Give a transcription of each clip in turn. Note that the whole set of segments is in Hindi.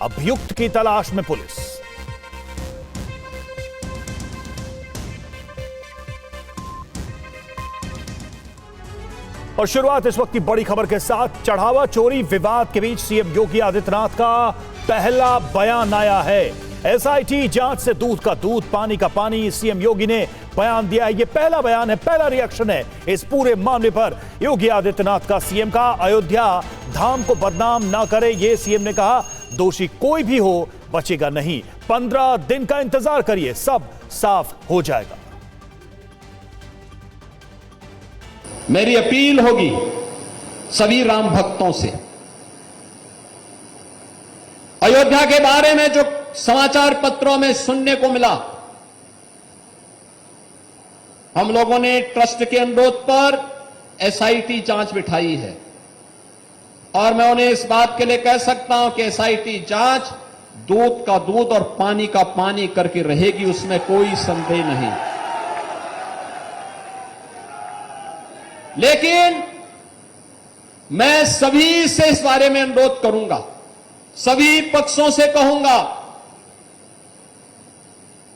अभियुक्त की तलाश में पुलिस। और शुरुआत इस वक्त की बड़ी खबर के साथ। चढ़ावा चोरी विवाद के बीच सीएम योगी आदित्यनाथ का पहला बयान आया है। एसआईटी जांच से दूध का दूध, पानी का पानी, सीएम योगी ने बयान दिया है। यह पहला बयान है, पहला रिएक्शन है इस पूरे मामले पर योगी आदित्यनाथ का। सीएम का अयोध्या धाम को बदनाम ना करे, यह सीएम ने कहा। दोषी कोई भी हो बचेगा नहीं, 15 दिन का इंतजार करिए, सब साफ हो जाएगा। मेरी अपील होगी सभी राम भक्तों से, अयोध्या के बारे में जो समाचार पत्रों में सुनने को मिला, हम लोगों ने ट्रस्ट के अनुरोध पर एसआईटी जांच बिठाई है और मैं उन्हें इस बात के लिए कह सकता हूं कि एसआईटी जांच दूध का दूध और पानी का पानी करके रहेगी, उसमें कोई संदेह नहीं। लेकिन मैं सभी से इस बारे में अनुरोध करूंगा, सभी पक्षों से कहूंगा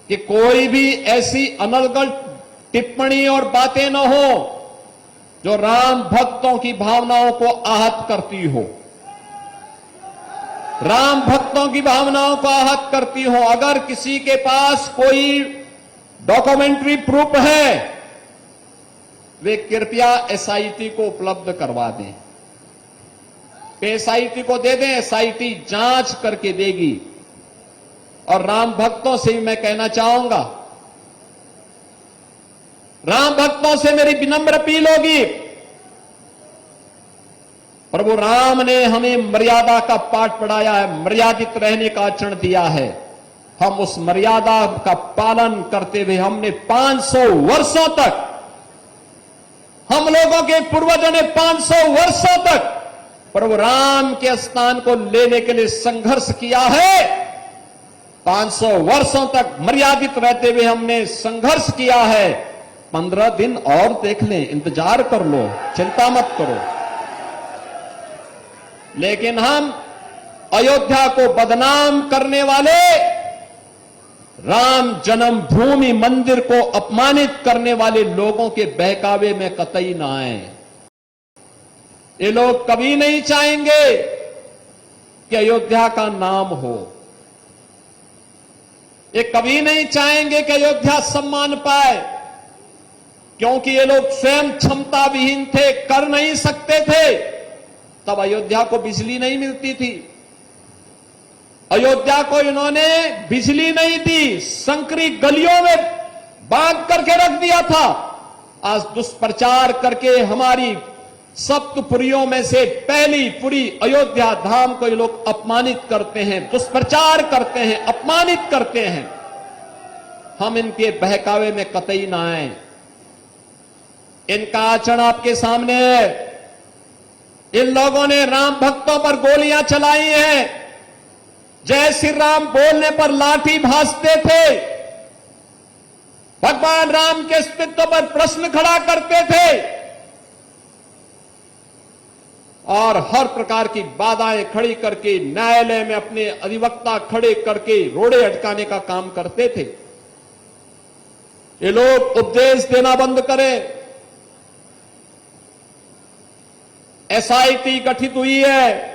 कि कोई भी ऐसी अनर्गल टिप्पणी और बातें न हो जो राम भक्तों की भावनाओं को आहत करती हो, राम भक्तों की भावनाओं को आहत करती हो। अगर किसी के पास कोई डॉक्यूमेंट्री प्रूफ है, वे कृपया एसआईटी को उपलब्ध करवा दें, एसआईटी को दे दें, एसआईटी जांच करके देगी। और राम भक्तों से भी मैं कहना चाहूंगा, राम भक्तों से मेरी विनम्र अपील होगी, प्रभु राम ने हमें मर्यादा का पाठ पढ़ाया है, मर्यादित रहने का आचरण दिया है। हम उस मर्यादा का पालन करते हुए हमने 500 वर्षों तक, हम लोगों के पूर्वजों ने 500 वर्षों तक प्रभु राम के स्थान को लेने के लिए संघर्ष किया है। 500 वर्षों तक मर्यादित रहते हुए हमने संघर्ष किया है। 15 दिन और देख लें, इंतजार कर लो, चिंता मत करो। लेकिन हम अयोध्या को बदनाम करने वाले, राम जन्मभूमि मंदिर को अपमानित करने वाले लोगों के बहकावे में कतई ना आए। ये लोग कभी नहीं चाहेंगे कि अयोध्या का नाम हो, ये कभी नहीं चाहेंगे कि अयोध्या सम्मान पाए, क्योंकि ये लोग स्वयं क्षमता विहीन थे, कर नहीं सकते थे। तब अयोध्या को बिजली नहीं मिलती थी, अयोध्या को इन्होंने बिजली नहीं दी, संकरी गलियों में बांध करके रख दिया था। आज दुष्प्रचार करके हमारी सप्तपुरियों में से पहली पुरी अयोध्या धाम को ये लोग अपमानित करते हैं, दुष्प्रचार करते हैं, अपमानित करते हैं। हम इनके बहकावे में कतई ना आए। इनका आचरण आपके सामने है। इन लोगों ने राम भक्तों पर गोलियां चलाई हैं, जय श्री राम बोलने पर लाठी भांजते थे, भगवान राम के अस्तित्व पर प्रश्न खड़ा करते थे और हर प्रकार की बाधाएं खड़ी करके न्यायालय में अपने अधिवक्ता खड़े करके रोड़े अटकाने का काम करते थे। ये लोग उपदेश देना बंद करें। एसआईटी गठित हुई है,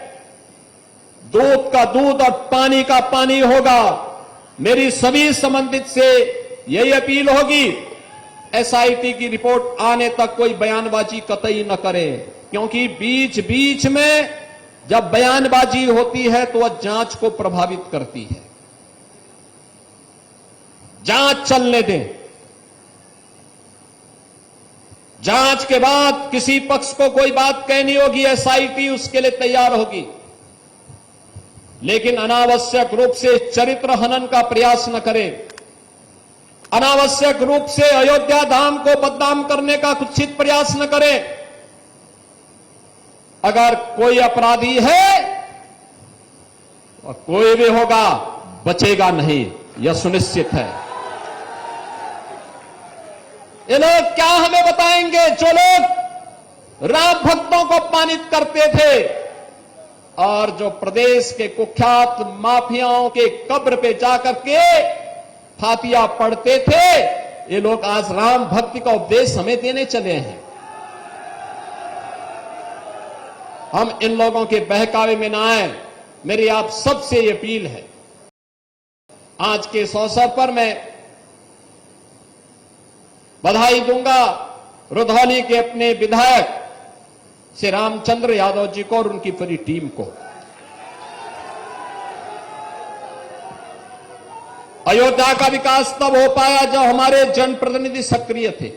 दूध का दूध और पानी का पानी होगा। मेरी सभी संबंधित से यही अपील होगी, एसआईटी की रिपोर्ट आने तक कोई बयानबाजी कतई न करे, क्योंकि बीच बीच में जब बयानबाजी होती है तो वह जांच को प्रभावित करती है। जांच चलने दें, जांच के बाद किसी पक्ष को कोई बात कहनी होगी, एसआईटी उसके लिए तैयार होगी। लेकिन अनावश्यक रूप से चरित्र हनन का प्रयास न करें, अनावश्यक रूप से अयोध्या धाम को बदनाम करने का कुत्सित प्रयास न करें। अगर कोई अपराधी है और कोई भी होगा, बचेगा नहीं, यह सुनिश्चित है। ये लोग क्या हमें बताएंगे जो लोग राम भक्तों को अपमानित करते थे, और जो प्रदेश के कुख्यात माफियाओं के कब्र पे जाकर के फातिया पढ़ते थे, ये लोग आज राम भक्ति का उपदेश हमें देने चले हैं। हम इन लोगों के बहकावे में ना आए। मेरी आप सबसे ये अपील है। आज के इस अवसर पर मैं बधाई दूंगा रुधौली के अपने विधायक श्री रामचंद्र यादव जी को और उनकी पूरी टीम को। अयोध्या का विकास तब हो पाया जब हमारे जनप्रतिनिधि सक्रिय थे,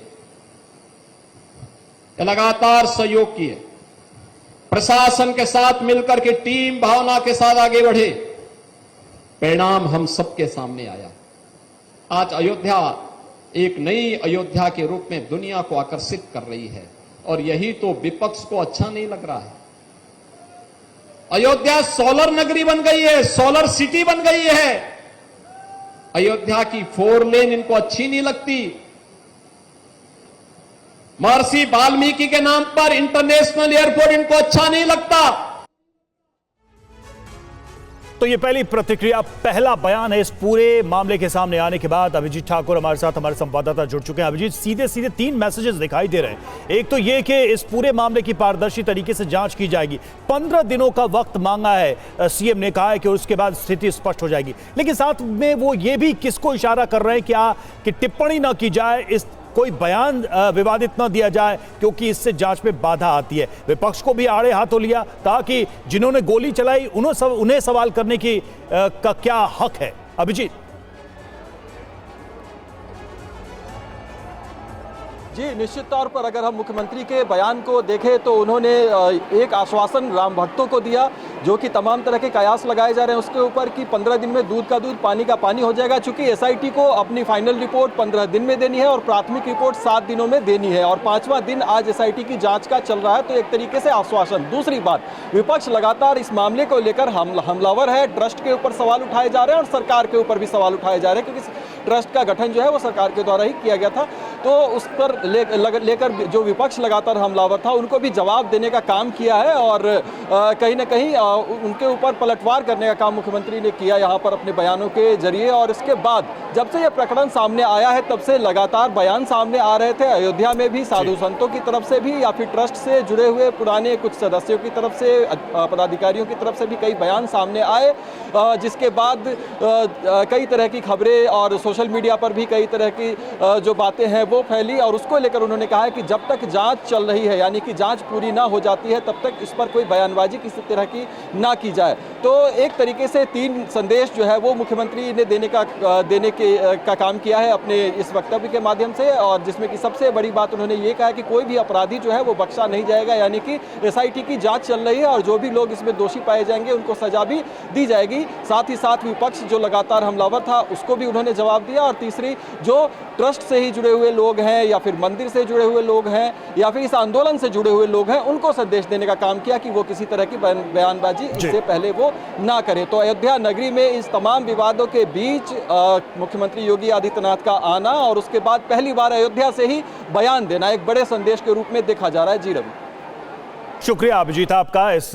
लगातार सहयोग किए, प्रशासन के साथ मिलकर के टीम भावना के साथ आगे बढ़े। परिणाम हम सबके सामने आया। आज अयोध्या एक नई अयोध्या के रूप में दुनिया को आकर्षित कर रही है और यही तो विपक्ष को अच्छा नहीं लग रहा है। अयोध्या सोलर नगरी बन गई है, सोलर सिटी बन गई है। अयोध्या की 4 लेन इनको अच्छी नहीं लगती। महर्षि वाल्मीकि के नाम पर इंटरनेशनल एयरपोर्ट इनको अच्छा नहीं लगता। तो ये पहली प्रतिक्रिया, पहला बयान है इस पूरे मामले के सामने आने के बाद। अभिजीत ठाकुर हमारे साथ, हमारे संवाददाता जुड़ चुके हैं। अभिजीत, सीधे सीधे 3 मैसेजेस दिखाई दे रहे हैं। एक तो ये कि इस पूरे मामले की पारदर्शी तरीके से जांच की जाएगी। 15 दिनों का वक्त मांगा है सीएम ने, कहा है कि उसके बाद स्थिति स्पष्ट हो जाएगी। लेकिन साथ में वो ये भी किसको इशारा कर रहे हैं कि टिप्पणी न की जाए, इस कोई बयान विवादित न दिया जाए, क्योंकि इससे जांच में बाधा आती है। विपक्ष को भी आड़े हाथों लिया, ताकि जिन्होंने गोली चलाई उन्हें सवाल करने की का क्या हक है। अभिजीत जी, निश्चित तौर पर अगर हम मुख्यमंत्री के बयान को देखें तो उन्होंने एक आश्वासन राम भक्तों को दिया, जो कि तमाम तरह के कयास लगाए जा रहे हैं उसके ऊपर कि 15 दिन में दूध का दूध पानी का पानी हो जाएगा। चूंकि एसआईटी को अपनी फाइनल रिपोर्ट 15 दिन में देनी है और प्राथमिक रिपोर्ट 7 दिनों में देनी है और 5वां दिन आज एसआईटी की जांच का चल रहा है, तो एक तरीके से आश्वासन। दूसरी बात, विपक्ष लगातार इस मामले को लेकर हमलावर है। ट्रस्ट के ऊपर सवाल उठाए जा रहे हैं और सरकार के ऊपर भी सवाल उठाए जा रहे हैं, क्योंकि ट्रस्ट का गठन जो है वो सरकार के द्वारा ही किया गया था। तो उस पर लेकर जो विपक्ष लगातार हमलावर था, उनको भी जवाब देने का काम किया है और कहीं ना कहीं उनके ऊपर पलटवार करने का काम मुख्यमंत्री ने किया यहाँ पर अपने बयानों के जरिए। और इसके बाद जब से यह प्रकरण सामने आया है, तब से लगातार बयान सामने आ रहे थे। अयोध्या में भी साधु संतों की तरफ से भी या फिर ट्रस्ट से जुड़े हुए पुराने कुछ सदस्यों की तरफ से, पदाधिकारियों की तरफ से भी कई बयान सामने आए, जिसके बाद कई तरह की खबरें और सोशल मीडिया पर भी कई तरह की जो बातें हैं वो फैली। और उसको लेकर उन्होंने कहा है कि जब तक जांच चल रही है, यानी कि जांच पूरी ना हो जाती है, तब तक इस पर कोई बयानबाजी किसी तरह की ना की जाए। तो एक तरीके से 3 संदेश जो है वो मुख्यमंत्री ने देने का काम किया है अपने इस वक्तव्य के माध्यम से, और जिसमें कि सबसे बड़ी बात उन्होंने ये कहा है कि कोई भी अपराधी जो है वो बख्शा नहीं जाएगा, यानी कि एसआईटी की जांच चल रही है और जो भी लोग इसमें दोषी पाए जाएंगे उनको सजा भी दी जाएगी। साथ ही साथ विपक्ष जो लगातार हमलावर था उसको भी उन्होंने जवाब दिया। और तीसरी, जो ट्रस्ट से ही जुड़े हुए लोग हैं या फिर मंदिर से जुड़े हुए लोग हैं या फिर इस आंदोलन से जुड़े हुए लोग हैं, उनको संदेश देने का काम किया कि वो किसी तरह की बयानबाजी इससे पहले वो ना करें। तो अयोध्या नगरी में इस तमाम विवादों के बीच मुख्यमंत्री योगी आदित्यनाथ का आना और उसके बाद पहली बार अयोध्या से ही बयान देना एक बड़े संदेश के रूप में देखा जा रहा है। जी रवि, शुक्रिया अभिजीत आपका इस